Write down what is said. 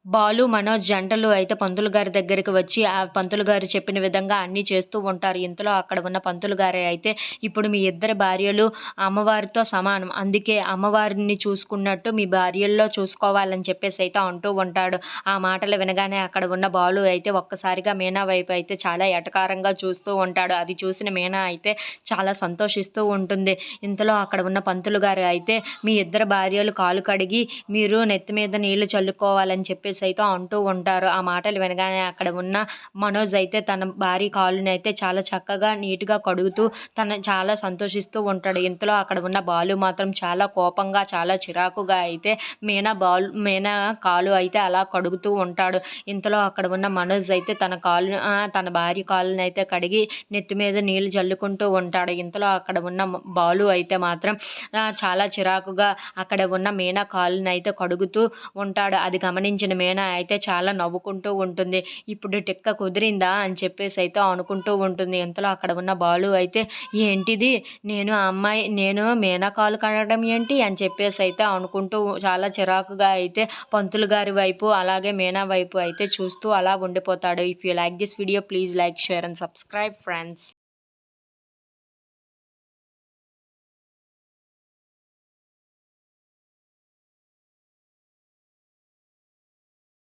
బాలు, మనోజ్ జంటలు అయితే పంతులు గారి దగ్గరికి వచ్చి, ఆ పంతులు గారు చెప్పిన విధంగా అన్నీ చేస్తూ ఉంటారు. ఇంతలో అక్కడ ఉన్న పంతులు గారే అయితే, "ఇప్పుడు మీ ఇద్దరి భార్యలు అమ్మవారితో సమానం. అందుకే అమ్మవారిని చూసుకున్నట్టు మీ భార్యల్లో చూసుకోవాలని" చెప్పేసైతే అంటూ ఉంటాడు. ఆ మాటలు వినగానే అక్కడ ఉన్న బాలు అయితే ఒక్కసారిగా మీనా వైపు అయితే చాలా ఎటకారంగా చూస్తూ ఉంటాడు. అది చూసిన మీనా అయితే చాలా సంతోషిస్తూ ఉంటుంది. ఇంతలో అక్కడ ఉన్న పంతులు గారు అయితే, "మీ ఇద్దరి భార్యలు కాళ్ళు కడిగి మీరు నెత్తి మీద నీళ్లు చల్లుకోవాలని" చెప్పేసైతే అంటూ ఉంటారు. ఆ మాటలు వినగానే అక్కడ ఉన్న మనోజ్ అయితే తన భార్య కాళ్ళనైతే చాలా చక్కగా నీట్‌గా కడుగుతూ తను చాలా సంతోషిస్తూ ఉంటాడు. ఇంతలో అక్కడ ఉన్న బాలు మాత్రం చాలా కోపంగా, చాలా చిరాకుగా అయితే మీనా కాలు అయితే అలా కడుగుతూ ఉంటాడు. ఇంతలో అక్కడ ఉన్న మనోజ్ అయితే తన భార్య కాళ్ళనైతే కడిగి నెత్తి మీద నీళ్లు జల్లుకుంటూ ఉంటాడు. ఇంతలో అక్కడ ఉన్న బాలు అయితే మాత్రం చాలా చిరాకుగా అక్కడ ఉన్న మీనా కాళ్ళనైతే కడుగుతూ ఉంటాడు. అది గమనించిన మీనా అయితే చాలా నవ్వుకుంటూ ఉంటుంది. ఇప్పుడు టిక్క కుదిరిందా అని చెప్పేసైతే అనుకుంటూ ఉంటుంది. ఇంతలో అక్కడ ఉన్న బాలు అయితే, "ఏంటిది? నేను మీనా కాళ్ళు కడగడం ఏంటి?" అని చెప్పేసైతే అనుకుంటూ చాలా చిరాకుగా అయితే పంతులు గారి వైపు, అలాగే మీనా వైపు అయితే చూస్తూ అలా ఉండిపోతాడు. If you like this video please like, share and subscribe friends.